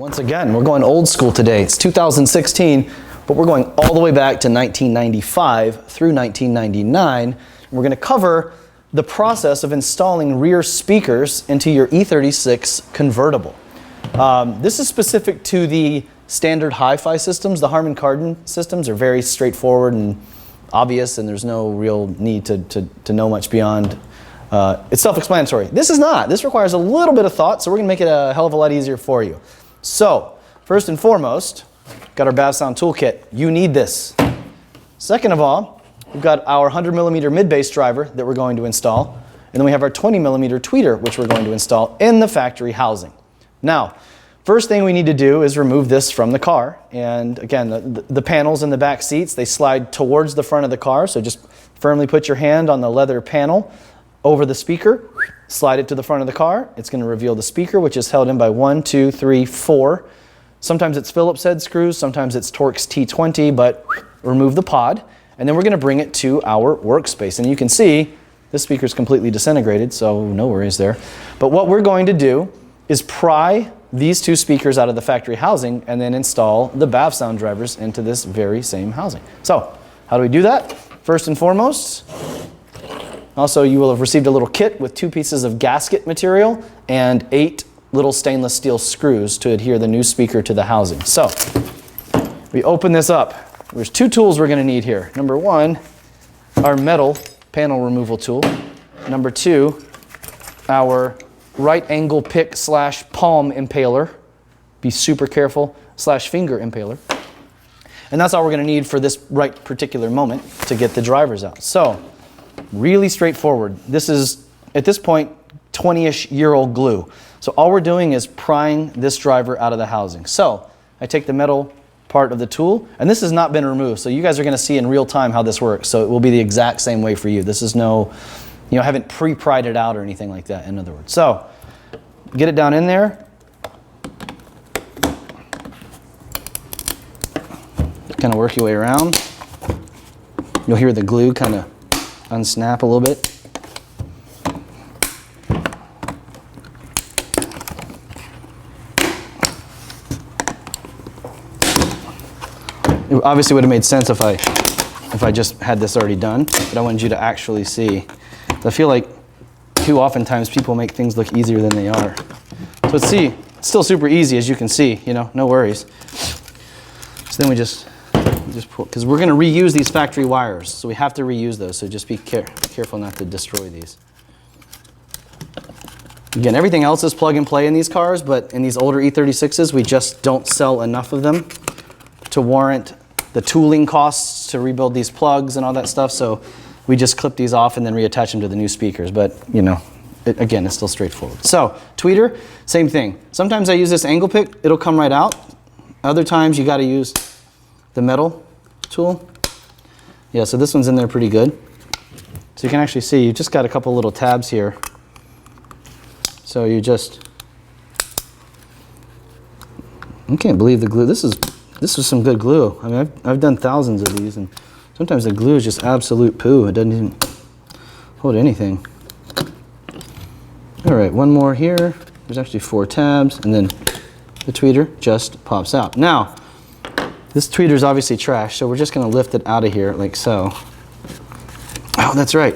Once again, we're going old school today. It's 2016, but we're going all the way back to 1995 through 1999. We're going to cover the process of installing rear speakers into your E36 Convertible. This is specific to the standard HiFi systems. The Harman Kardon systems are very straightforward and obvious, and there's no real need to know much beyond. It's self-explanatory. This is not. This requires a little bit of thought, so we're going to make it a hell of a lot easier for you. So, first and foremost, got our Bavsound toolkit. You need this. Second of all, we've got our 100mm mid-bass driver that we're going to install, and then we have our 20mm tweeter, which we're going to install in the factory housing. Now, first thing we need to do is remove this from the car, and again, the panels in the back seats, they slide towards the front of the car, so just firmly put your hand on the leather panel over the speaker, slide it to the front of the car. It's going to reveal the speaker, which is held in by 1, 2, 3, 4. Sometimes it's Phillips head screws, sometimes it's Torx T20, but remove the pod, and then we're going to bring it to our workspace. And you can see this speaker is completely disintegrated, so no worries there. But what we're going to do is pry these two speakers out of the factory housing and then install the Bavsound drivers into this very same housing. So, how do we do that? First and foremost, also, you will have received a little kit with 2 pieces of gasket material and 8 little stainless steel screws to adhere the new speaker to the housing. So, we open this up. There's 2 tools we're going to need here. Number 1, our metal panel removal tool. Number 2, our right angle pick / palm impaler. Be super careful / finger impaler. And that's all we're going to need for this right particular moment to get the drivers out. So, really straightforward. This is, at this point, 20-ish-year-old glue. So all we're doing is prying this driver out of the housing. So I take the metal part of the tool, and this has not been removed. So you guys are going to see in real time how this works. So it will be the exact same way for you. This is no, I haven't pre-pried it out or anything like that, in other words. So get it down in there. Kind of work your way around. You'll hear the glue kind of unsnap a little bit. It obviously would have made sense if I just had this already done, but I wanted you to actually see. I feel like too oftentimes people make things look easier than they are. So let's see, it's still super easy as you can see, no worries. So then we just pull, because we're going to reuse these factory wires, so we have to reuse those, so just be careful not to destroy these. Again, everything else is plug and play in these cars, but in these older E36s, we just don't sell enough of them to warrant the tooling costs to rebuild these plugs and all that stuff, so we just clip these off and then reattach them to the new speakers, but again, it's still straightforward. So, tweeter, same thing. Sometimes I use this angle pick, it'll come right out. Other times you got to use the metal tool. Yeah, so this one's in there pretty good. So you can actually see, you've just got a couple little tabs here. So you just, I can't believe the glue. This is some good glue. I mean, I've done thousands of these, and sometimes the glue is just absolute poo. It doesn't even hold anything. All right, one more here. There's actually 4 tabs, and then the tweeter just pops out. Now, this tweeter is obviously trash, so we're just going to lift it out of here like so. Oh, that's right.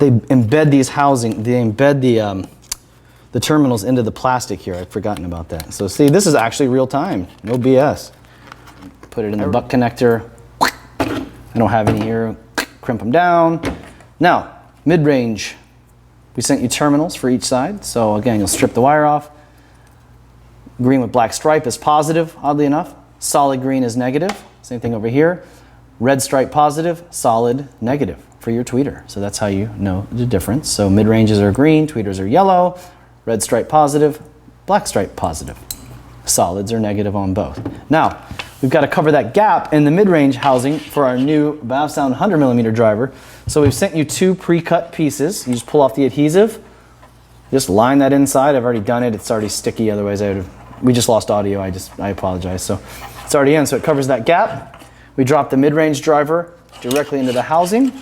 They embed these housing, they embed the terminals into the plastic here. I'd forgotten about that. So see, this is actually real time, no BS. Put it in the butt connector. I don't have any here. Crimp them down. Now, mid-range. We sent you terminals for each side. So again, you'll strip the wire off. Green with black stripe is positive, oddly enough. Solid green is negative. Same thing over here. Red stripe positive, solid negative for your tweeter. So that's how you know the difference. So mid-ranges are green, tweeters are yellow. Red stripe positive, black stripe positive. Solids are negative on both. Now, we've got to cover that gap in the mid-range housing for our new Bavsound 100mm driver. So we've sent you 2 pre-cut pieces. You just pull off the adhesive. Just line that inside. I've already done it. It's already sticky. Otherwise, we just lost audio. I apologize. So it's already in, so it covers that gap. We drop the mid-range driver directly into the housing.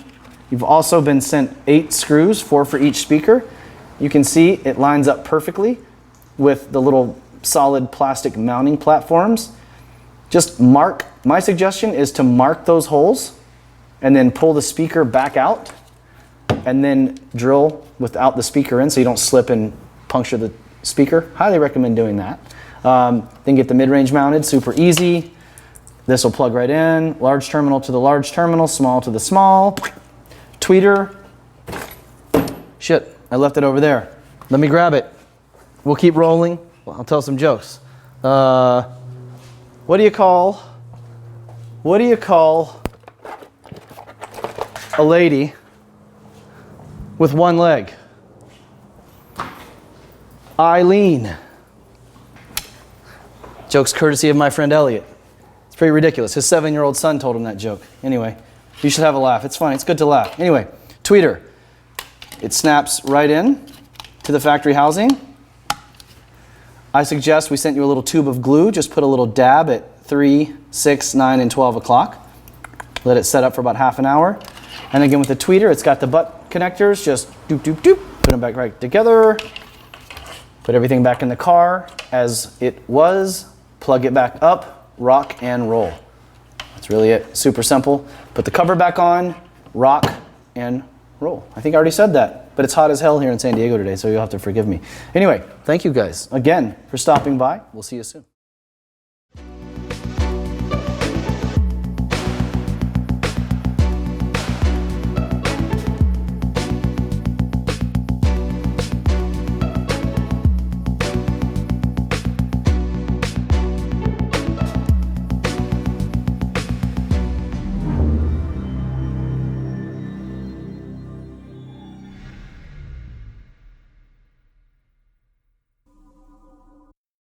You've also been sent 8 screws, 4 for each speaker. You can see it lines up perfectly with the little solid plastic mounting platforms. Just mark, my suggestion is to mark those holes and then pull the speaker back out and then drill without the speaker in so you don't slip and puncture the speaker. Highly recommend doing that. Then get the mid-range mounted, super easy. This will plug right in, large terminal to the large terminal, small to the small. Tweeter, shit, I left it over there. Let me grab it. We'll keep rolling. I'll tell some jokes. What do you call a lady with one leg? Eileen. Joke's courtesy of my friend Elliot. It's pretty ridiculous. His 7-year-old son told him that joke. Anyway, you should have a laugh. It's funny. It's good to laugh. Anyway, tweeter. It snaps right in to the factory housing. I suggest we sent you a little tube of glue. Just put a little dab at 3, 6, 9, and 12 o'clock. Let it set up for about half an hour. And again with the tweeter, it's got the butt connectors. Just doop, doop, doop. Put them back right together. Put everything back in the car as it was. Plug it back up. Rock and roll. That's really it. Super simple. Put the cover back on. Rock and roll. I think I already said that, but it's hot as hell here in San Diego today, so you'll have to forgive me. Anyway, thank you guys again for stopping by. We'll see you soon.